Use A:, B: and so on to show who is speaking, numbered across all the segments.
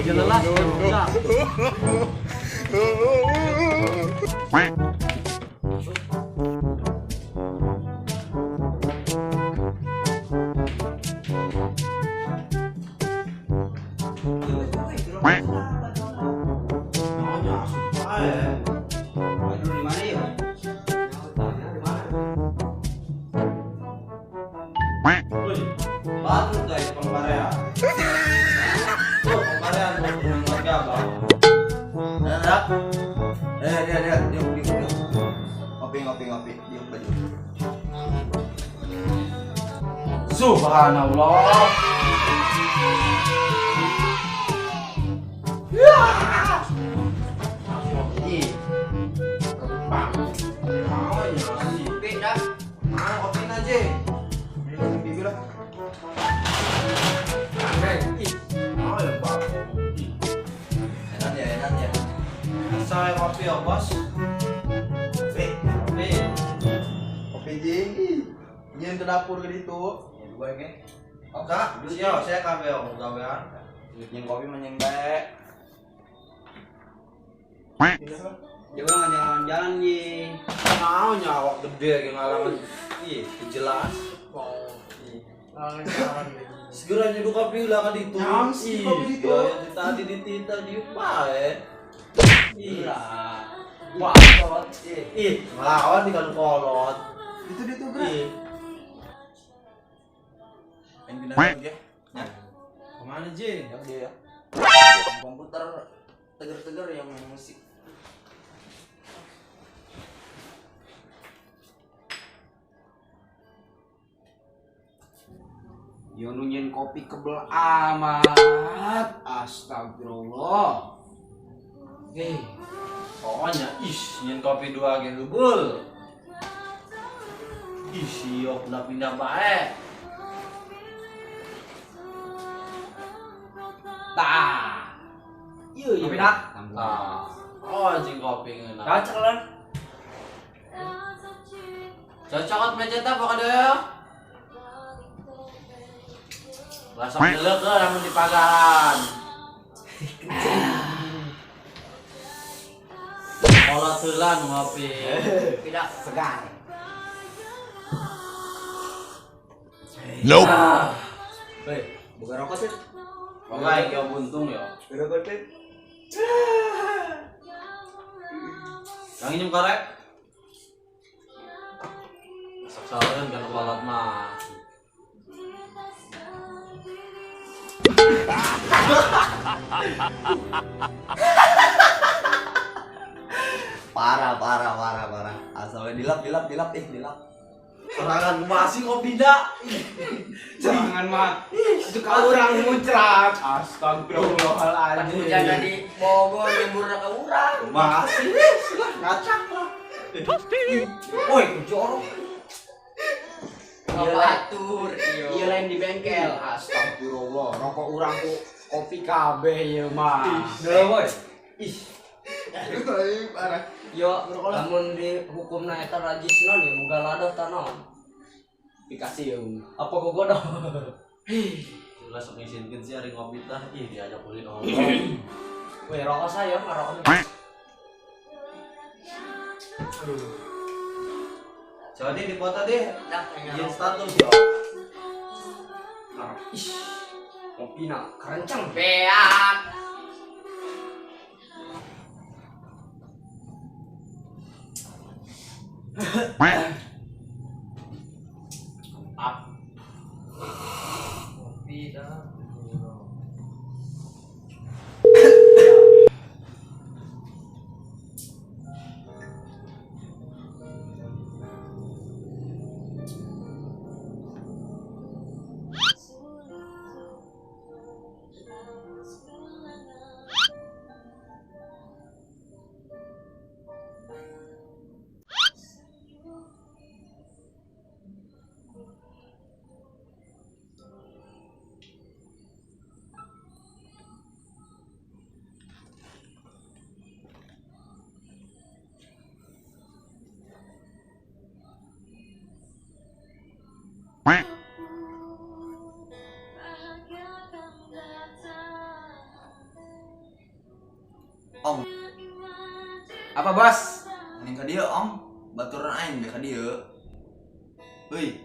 A: Jelas enggak.
B: Baru guys pembarean. Tuh pembarean mau keluarga bang. Ada. Dia diuk. Ngopi. Diuk baju. Subhanallah. Ya. Ini. Bang. Mau nyosi. Pindah. Mana kopi aja. Minum bibi lah. Enak ya. Saya kopi ya bos. Kopi jenggi. Ingin ke dapur ke itu. Dua ini. Oke. Siap, saya kafe om gawean. Yang kopi menyembek.
A: Jangan jalan-jalan Ji.
B: Mau nyawak gede ngalaman. Ih, jelas. Segera nyeduh kopi lah kan itu.
A: Nyamsi kopi itu.
B: Ya tadi ditita di pae. Iya. Wah, kolot. Ih, ngelawan di kan kolot.
A: Itu gerak.
B: Ih.
C: Main pindah lagi ya.
B: Nah, kemana Ji?
C: Yang dia ya. Komputer teger-teger yang main musik.
A: Yo nunyin kopi kebel amat. Astagfirullah.
B: Pokoknya nyen kopi dua ge hubul. Siok udah pindah bae.
A: Tah.
B: Iya.
A: Kopi dah.
B: Tah. Oh, anjing kopi ngeuna.
A: Cocok lan.
B: Cocok meja teh pokoknya. Langsung delek ke namun di pagaran. Kalau tulan ngopi.
A: Tidak segar.
C: Nope.
A: Hei, buka rokok sih.
B: Oke, kau buntung ya.
A: Rokok sih.
B: Yang ini korek. Saksaran kan kolot mah.
C: Parah. Asalnya dilap.
B: Serangan masih kopi dah.
A: Jangan mah. Itu kau orang muncrat. Astagfirullahaladzim.
C: Jangan di Bogor nyembur ke urang.
B: Masih ngacak lah.
A: Woi, jorok.
C: Batur.
A: Iya lain di bengkel. Astagfirullah. Rokok urang ku kopi kabeh ieu mah.
B: Udah boy.
A: Ih,
C: Parah.
A: yo lamun di hukumna eta rajisna nih muga ladoh tanon. Dikasih ya. Apa kok godoh?
B: Ulah sok ngizinkeun si ari ngopi tah. Ih, diajak ulin orang.
A: Weh, rokok saya mah rokok.
B: Jadi di foto deh. Yen status yo.
A: Ih, kopina kerenceng beak. Kopi dah.
B: Om,
C: Apa bos?
B: mending ka dieu om, baturan aing be ka dieu. Heuy,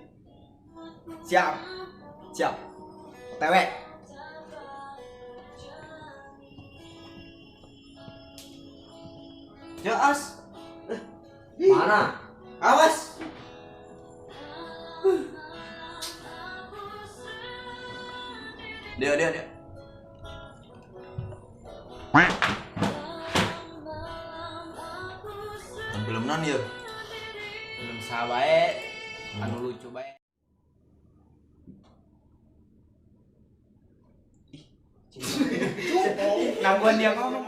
C: Siap. Siap. OTW.
B: jaas.
A: Mana?
B: Awas. Dia. Belum nan ya.
C: Belum sabae. Anu lucu bae. Nangguan dia ngomong.